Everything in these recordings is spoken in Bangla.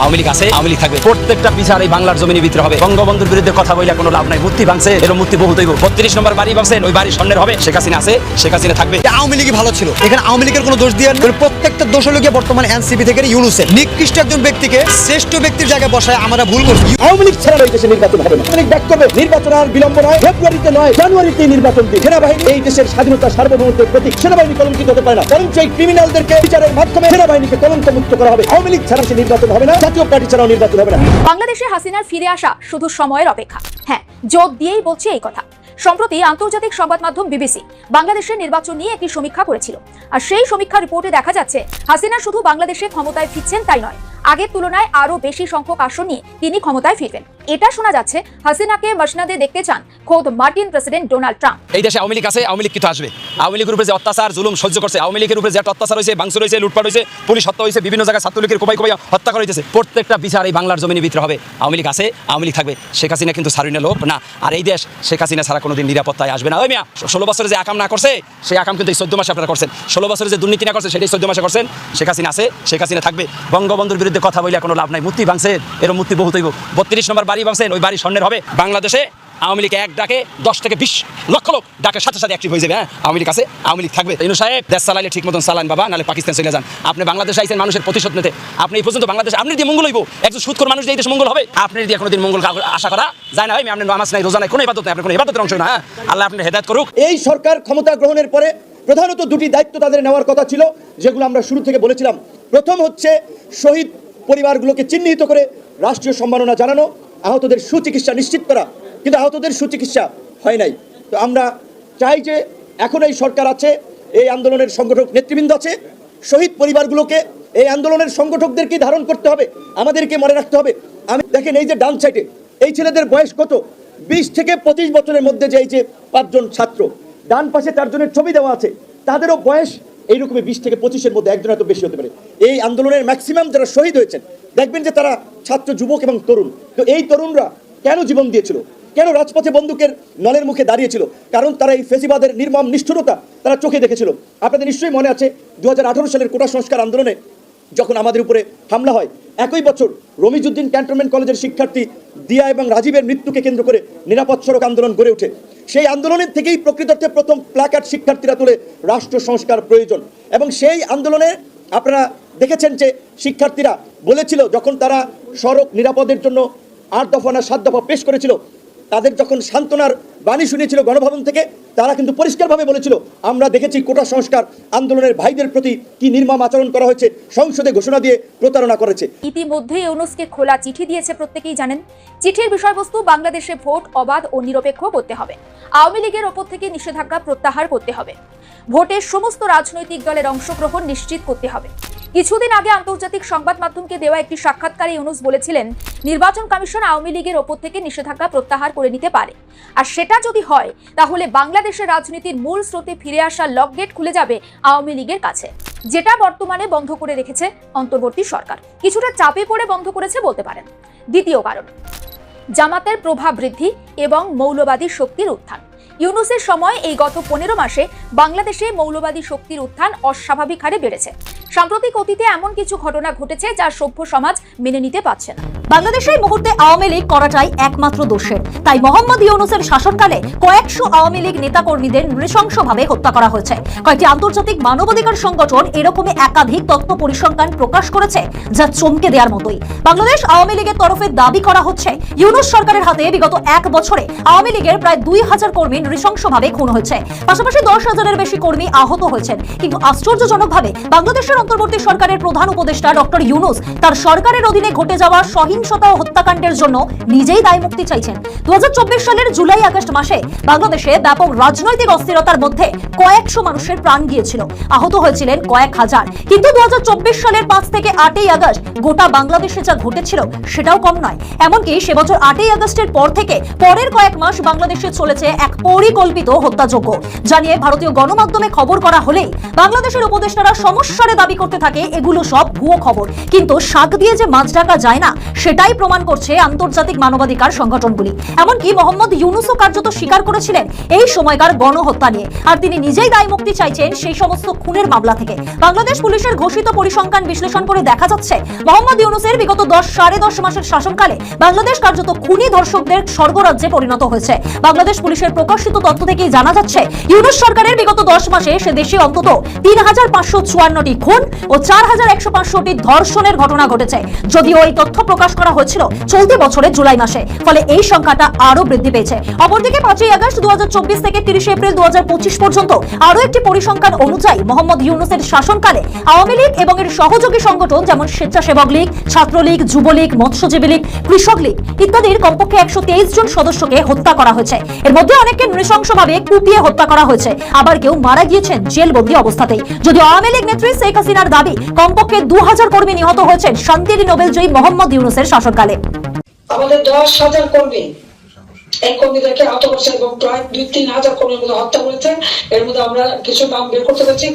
আওয়ামী লীগ আছে, আওয়ামী লীগ থাকবে। প্রত্যেকটা বিচার এই বাংলার জমিনের ভিতরে হবে। বঙ্গবন্ধুর বিরুদ্ধে কথা বলে কোনো লাভ নাই। মূর্তি ভাঙছে, এর মূর্তি বহুত হইব। 32 নম্বর বাড়ি ভাঙছেন, ওই বাড়ি স্বর্ণের হবে। শেখ হাসিনা আছে, শেখ হাসিনা থাকবে। আওয়ামী লীগই ভালো ছিল, এখানে আওয়ামী লীগের কোনো দোষ দিয়ে প্রত্যেকটা দোষ হলো গিয়ে বর্তমান এনসিপি থেকে ইউনূসের। নিকৃষ্ট একজন ব্যক্তিকে শ্রেষ্ঠ ব্যক্তির জায়গায় বসায় আমরা ভুল করছি। আওয়ামী লীগ ছাড়া এই দেশে নির্বাচন হবে না। আওয়ামী লীগ দেখতে হবে নির্বাচন আর বিলম্ব নয়, ফেব্রুয়ারিতে নয় জানুয়ারিতে নির্বাচন দিন। সেনাবাহিনী এই দেশের স্বাধীনতা সার্বভৌমত্বের প্রতীক। সেনাবাহিনী কলঙ্কিত হতে পারে না, বরঞ্চ এই ক্রিমিনালদেরকে বিচারের মাধ্যমে সেনাবাহিনীকে কলঙ্ক মুক্ত করা হবে। আওয়ামী লীগ ছাড়া সে নির্বাচন হবে না, জাতীয় পার্টি ছাড়াও নির্বাচন হবে না। বাংলাদেশে হাসিনার ফিরে আসা শুধু সময়ের অপেক্ষা। হ্যাঁ, যোগ দিয়েই বলছে এই কথা। সম্প্রতি আন্তর্জাতিক সংবাদ মাধ্যম বিবিসি বাংলাদেশের নির্বাচন নিয়ে একটি সমীক্ষা করেছিল। আর সেই সমীক্ষা রিপোর্টে দেখা যাচ্ছে হাসিনা শুধু বাংলাদেশে ক্ষমতায় ফিরছেন তাই নয়, আগের তুলনায় আরো বেশি সংখ্যক আসন নিয়ে তিনি ক্ষমতায় ফিরবেন। এটা শোনা যাচ্ছে হাসিনাকে মসনদে দেখতে চান খোদ মার্কিন প্রেসিডেন্ট ডোনাল্ড ট্রাম্প। এই দেশে আওয়ামী লীগ আছে, আওয়ামী লীগ কিন্তু আসবে। আওয়ামী লীগের উপরে যে অত্যাচার জুলুম সহ্য করছে, আওয়ামী লীগের উপরে যে অত্যাচার হয়েছে, ভাঙচুর হয়েছে, লুটপাট হয়েছে, পুলিশ হত্যা হয়েছে, বিভিন্ন জায়গায় ছাত্রলীগের কোপাই কোপাই হত্যা করা হয়েছে, প্রত্যেকটা বিচার এই বাংলার জমিনের ভিতরে হবে। আওয়ামী লীগ আছে, আওয়ামী লীগ থাকবে। শেখ হাসিনা কিন্তু সারুইনা লোক না। আর এই দেশ শেখ হাসিনা ছাড়া কোনোদিন নিরাপত্তায় আসবে না। ওই মিয়া 16 বছরে যে আকাম না করছে, সেই আকাম কিন্তু এই 14 মাসে আপনারা করছেন। 16 বছরে যে দুর্নীতি না করছে, সেটাই 14 মাসে করছেন। শেখ হাসিনা আছে, শেখ হাসিনা থাকবে। বঙ্গবন্ধুর বিরুদ্ধে কথা বলে কোনো লাভ নাই। মূর্তি ভাঙছে, এর মূর্তি বহুত হইব। 32 নম্বর বাড়ি ভাঙছেন, ওই বাড়ি স্বর্ণের হবে। বাংলাদেশে আওয়ামী লীগ এক ডাকে 10 থেকে 20 লক্ষ লোক ডাকের সাথে সাথে অ্যাক্টিভ হয়ে যাবে। হ্যাঁ, আওয়ামী লীগ আছে, আওয়ামী লীগ থাকবে। ইনু সাহেব, দেশ চালাইলে ঠিক মতন চালান বাবা, নাহলে পাকিস্তান চলে যান। আপনি বাংলাদেশে আইছেন মানুষের প্রতিশোধ নিতে। আপনি এই পর্যন্ত বাংলাদেশে আপনি দিয়ে মঙ্গল হইব। একজন সুদখোর মানুষ দিয়ে এই দেশ মঙ্গল হবে? আপনি দিয়ে কোনোদিন মঙ্গল আশা করা যায় না। ভাই, আপনি নামাজ নাই, রোজা নাই, কোনো ইবাদত নাই, আপনার কোনো ইবাদতের অংশ না। আল্লাহ আপনার হেদায়েত করুক। এই সরকার ক্ষমতা গ্রহণের পরে প্রধানত দুটি দায়িত্ব তাদের নেওয়ার কথা ছিল, যেগুলো আমরা শুরু থেকে বলেছিলাম। প্রথম হচ্ছে শহীদ পরিবারগুলোকে চিহ্নিত করে রাষ্ট্রীয় সম্মাননা জানানো, আহতদের সুচিকিৎসা নিশ্চিত করা। কিন্তু আহতদের সুচিকিৎসা হয় নাই। তো আমরা চাই যে এখন এই সরকার আছে, এই আন্দোলনের সংগঠক নেতৃবৃন্দ আছে, শহীদ পরিবারগুলোকে এই আন্দোলনের সংগঠকদেরকে ধারণ করতে হবে, আমাদেরকে মনে রাখতে হবে। আমি দেখেন এই যে ডান সাইডে এই ছেলেদের বয়স কত, 20 থেকে 25 বছরের মধ্যে যে এই যে 5 জন ছাত্র, ডান পাশে 4 জনের ছবি দেওয়া আছে, তাদেরও বয়স এইরকমই 20 থেকে 25-এর মধ্যে, একজন এত বেশি হতে পারে। এই আন্দোলনের ম্যাক্সিমাম যারা শহীদ হয়েছেন দেখবেন যে তারা ছাত্র, যুবক এবং তরুণ। তো এই তরুণরা কেন জীবন দিয়েছিল, কেন রাজপথে বন্দুকের নলের মুখে দাঁড়িয়েছিল? কারণ তারা এই ফেসিবাদের নির্মম নিষ্ঠুরতা তারা চোখে দেখেছিল। আপনাদের নিশ্চয়ই মনে আছে 2018 সালের কোটা সংস্কার আন্দোলনে যখন আমাদের উপরে হামলা হয়, একই বছর রমিজউদ্দিন ক্যান্টনমেন্ট কলেজের শিক্ষার্থী দিয়া এবং রাজীবের মৃত্যুকে কেন্দ্র করে নিরাপদ সড়ক আন্দোলন গড়ে ওঠে। সেই আন্দোলনের থেকেই প্রকৃতার্থে প্রথম প্ল্যাকার্ড শিক্ষার্থীরা তোলে রাষ্ট্র সংস্কার প্রয়োজন। এবং সেই আন্দোলনে আপনারা দেখেছেন যে শিক্ষার্থীরা বলেছিল, যখন তারা সড়ক নিরাপদের জন্য 8 দফা না 7 দফা পেশ করেছিল, তাদের যখন সান্ত্বনার বাণী শুনিয়েছিল গণভবন থেকে, তারা কিন্তু পরিষ্কারভাবে বলেছিল, আমরা দেখেছি কোটা সংস্কার আন্দোলনের ভাইদের প্রতি কি নির্মম আচরণ করা হয়েছে, সংসদে ঘোষণা দিয়ে প্রতারণা করেছে। ইতিমধ্যে ইউনূসকে খোলা চিঠি দিয়েছে, প্রত্যেকেই জানেন। চিঠির বিষয়বস্তু বাংলাদেশে ভোট অবাধ ও নিরপেক্ষ করতে হবে, আওয়ামী লীগের ওপর থেকে নিষেধাজ্ঞা প্রত্যাহার করতে হবে, ভোটের সমস্ত রাজনৈতিক দলের অংশগ্রহণ নিশ্চিত করতে হবে। কিছুদিন আগে আন্তর্জাতিক সংবাদ মাধ্যমকে দেওয়া একটি সাক্ষাৎকারে ইউনূস বলেছিলেন, নির্বাচন কমিশন আওয়ামী লীগের ওপর থেকে নিষেধাজ্ঞা প্রত্যাহার করে নিতে পারে। আর সেটা যদি হয়, তাহলে বাংলাদেশের রাজনীতির মূল স্রোতে ফিরে আসা লকগেট খুলে যাবে আওয়ামী লীগের কাছে, যেটা বর্তমানে বন্ধ করে রেখেছে অন্তর্বর্তী সরকার। কিছুটা চাপে পড়ে বন্ধ করেছে বলতে পারেন। দ্বিতীয় কারণ, জামাতের প্রভাব বৃদ্ধি এবং মৌলবাদী শক্তির উত্থান। ইউনূসের সময় এই গত 15 মাসে বাংলাদেশে মৌলবাদী শক্তির উত্থান অস্বাভাবিক হারে বেড়েছে। সাম্প্রতিক অতীতে এমন কিছু ঘটনা ঘটেছে যা সভ্য সমাজ মেনে নিতে পারছে না। বাংলাদেশে এই মুহূর্তে আওয়ামী লীগ করাটাই একমাত্র দোষের। তাই মোহাম্মদ ইউনূসের শাসনকালে কয়েকশো আওয়ামী লীগ নেতাকর্মীদের নৃশংসভাবে হত্যা করা হয়েছে। কয়েকটি আন্তর্জাতিক মানবাধিকার সংগঠন এরকমই একাধিক তথ্য পরিসংখ্যান প্রকাশ করেছে, যা চমকে দেওয়ার মতোই। বাংলাদেশ আওয়ামী লীগের তরফে দাবি করা হচ্ছে, ইউনূস সরকারের হাতে বিগত 1 বছরে আওয়ামী লীগের প্রায় 2000 কর্মী নৃশংসভাবে খুন হয়েছে, পাশাপাশি 10,000-এর বেশি কর্মী আহত হয়েছেন। কিন্তু আশ্চর্যজনকভাবে বাংলাদেশের অন্তর্বর্তী সরকারের প্রধান উপদেষ্টা ডক্টর ইউনূস তার সরকারের অধীনে ঘটে যাওয়া সহিংসতা ও হত্যাকাণ্ডের জন্য নিজেই দায় মুক্তি চাইছেন। 2024 সালের জুলাই আগস্ট মাসে বাংলাদেশে ব্যাপক রাজনৈতিক অস্থিরতার মধ্যে কয়েকশো মানুষের প্রাণ গিয়েছিল, আহত হয়েছিলেন কয়েক হাজার। কিন্তু 2024 সালের 5 থেকে 8ই আগস্ট গোটা বাংলাদেশে যা ঘটেছিল সেটাও কম নয়। এমনকি সে বছর 8ই আগস্টের পর থেকে পরের কয়েক মাস বাংলাদেশে চলেছে এক পরিকল্পিত হত্যাযজ্ঞ, জানিয়ে ভারতীয় গণমাধ্যমে খবর করা হলেই বাংলাদেশের উপদেষ্টারা সমস্যারে দাবি করতে থাকে এগুলো সব ভুয়ো খবর। কিন্তু শাক দিয়ে যে মাছ ঢাকা যায় না, সেটাই প্রমাণ করছে আন্তর্জাতিক মানবাধিকার সংগঠনগুলি। এমনকি মোহাম্মদ ইউনূসও কার্যত স্বীকার করেছিলেন এই সময়কার গণহত্যা নিয়ে, আর তিনি নিজেই দায় মুক্তি চাইছেন সেই সমস্ত খুনের মামলা থেকে। বাংলাদেশ পুলিশের ঘোষিত পরিসংখ্যান বিশ্লেষণ করে দেখা যাচ্ছে মোহাম্মদ ইউনূসের বিগত 10-10.5 মাসের শাসনকালে বাংলাদেশ কার্যত খুনি ধর্ষকদের স্বর্গরাজ্যে পরিণত হয়েছে। বাংলাদেশ পুলিশের প্রকাশিত তথ্য থেকেই জানা যাচ্ছে ইউনূস সরকারের বিগত 10 মাসে সে দেশে অন্তত 3,554টি খুন ও 4,165টি ধর্ষণের ঘটনা ঘটেছে। যদিও এই তথ্য প্রকাশ করা হয়েছিল চলতি বছরের জুলাই মাসে, ফলে এই সংখ্যাটা আরো বৃদ্ধি পেয়েছে। অপরদিকে 5 আগস্ট 2024 থেকে 30 এপ্রিল 2025 পর্যন্ত আরো একটি পরিসংখ্যান অনুযায়ী মোহাম্মদ ইউনূসের শাসনকালে আওয়ামী লীগ এবং এর সহযোগী সংগঠন যেমন স্বেচ্ছাসেবক লীগ, ছাত্রলীগ, যুবলীগ, মৎস্যজীবী লীগ, কৃষক লীগ ইত্যাদির কমপক্ষে 123 জন সদস্যকে হত্যা করা হয়েছে। এর মধ্যে অনেককে নৃশংসভাবে কুপিয়ে হত্যা করা হয়েছে, আবার কেউ মারা গিয়েছেন জেলবন্দি অবস্থাতেই। যদিও আওয়ামী লীগ নেত্রী শেখ হাসিনার দাবি কমপক্ষে 2000 কর্মী নিহত হয়েছেন শান্তির নোবেলজয়ী মোহাম্মদ ইউনূসের শাসনকালে। আমাদের 10,000 কর্মী এই কর্মীদেরকে আহত করেছে এবং প্রায় 2-3 হাজার কর্মীর মধ্যে হত্যা করেছে। এর মধ্যে আমরা কিছু নাম বের করতে পেরেছি।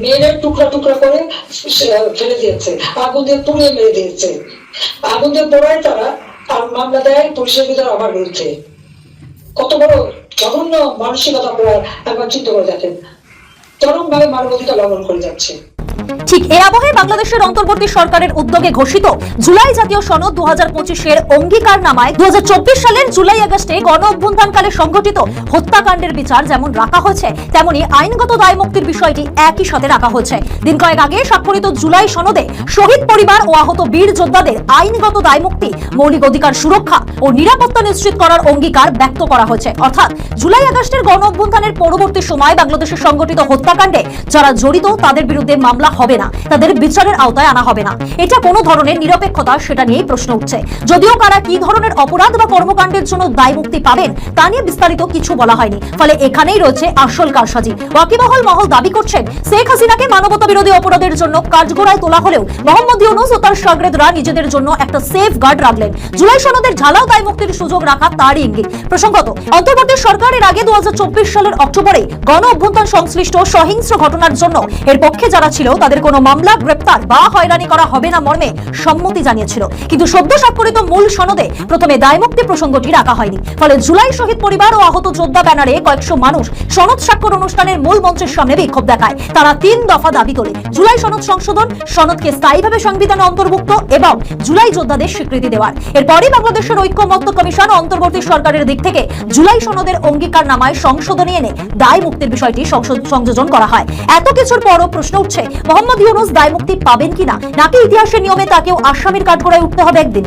মেরে টুকরা টুকরা করে ফেলে দিয়েছে, আগুন দিয়ে পুড়িয়ে মেরে দিয়েছে। আগুন দিয়ে পোড়ায় তারা আর মামলা দেয় পুলিশের ভিতরে আমার বিরুদ্ধে। কত বড় জঘন্য মানসিকতা আপনারা একবার চিন্তা করে দেখেন। চরমভাবে মানবাধিকার লঙ্ঘন করে যাচ্ছে। ঠিক এই আবহে বাংলাদেশের অন্তর্বর্তী সরকারের উদ্যোগে ঘোষিত জুলাই জাতীয় সনদ 2025-এর অঙ্গীকারনামায় 2024 সালের জুলাই আগস্টে গণ অভ্যুত্থানকালে সংঘটিত হত্যাকাণ্ডের বিচার যেমন রাখা হয়েছে, তেমনি আইনগত দায় মুক্তির বিষয়টি একই সাথে রাখা হয়েছে। দিন কয়েক আগে স্বাক্ষরিত জুলাই সনদে শহীদ পরিবার ও আহত বীর যোদ্ধাদের আইনগত দায় মুক্তি, মৌলিক অধিকার সুরক্ষা ও নিরাপত্তা নিশ্চিত করার অঙ্গীকার ব্যক্ত করা হয়েছে। অর্থাৎ জুলাই আগস্টের গণ অভ্যুত্থানের পরবর্তী সময় বাংলাদেশের সংঘটিত হত্যাকাণ্ডে যারা জড়িত তাদের বিরুদ্ধে মামলা হবে না, তাদের বিচারের আওতায় আনা হবে না। এটা কোনো ধরনের নিরপেক্ষতা সেটা নিয়েই প্রশ্ন উঠছে। যদিও কারা কি ধরনের অপরাধ বা কর্মকাণ্ডের জন্য দায় মুক্তি পাবেন তা নিয়ে বিস্তারিত কিছু বলা হয়নি, ফলে এখানেই রয়েছে আসল কারসাজি। ওয়াকিবহাল মহল দাবি করছেন শেখ হাসিনাকে মানবতা বিরোধী অপরাধের জন্য কাঠগড়ায় তোলা হলেও মোহাম্মদ ইউনূস ও তার শাগরেদরা নিজেদের জন্য একটা সেফ গার্ড রাখলেন। জুলাই সনদের ঝালাও দায় মুক্তির সুযোগ রাখা তারই ইঙ্গিত। প্রসঙ্গত, অন্তর্বর্তী সরকারের আগে 2024 সালের অক্টোবরে গণ অভ্যুত্থান সংশ্লিষ্ট সহিংস্র ঘটনার জন্য এর পক্ষে যারা ছিল তাদের কোনো মামলা, গ্রেপ্তার বা হয়রানি করা হবে না মর্মে সম্মতি জানিয়েছিল। কিন্তু সদ্য স্বাক্ষরিত মূল সনদে প্রথমে দায়মুক্তি প্রসঙ্গটি রাখা হয়নি। ফলে জুলাই শহীদ পরিবার ও আহত যোদ্ধা ব্যানারে কয়েকশো মানুষ সনদ স্বাক্ষর অনুষ্ঠানের মূল মঞ্চের সামনে বিক্ষোভ দেখায়। তারা 3 দফা দাবি তোলে: জুলাই সনদ সংশোধন, সনদকে স্থায়ীভাবে সংবিধানে অন্তর্ভুক্ত এবং জুলাই যোদ্ধাদের স্বীকৃতি দেওয়ার। এরপরই বাংলাদেশের ঐক্যমত্য কমিশন অন্তর্বর্তী সরকারের দিক থেকে জুলাই সনদের অঙ্গীকারনামায় সংশোধনী এনে দায় মুক্তির বিষয়টি সংযোজন করা হয়। এত কিছুর পরও প্রশ্ন উঠছে, মোহাম্মদ ইউনূস দায় মুক্তি পাবেন কিনা, নাকি ইতিহাসের নিয়মে তাকেও আসামির কাঠগড়ায় উঠতে হবে একদিন।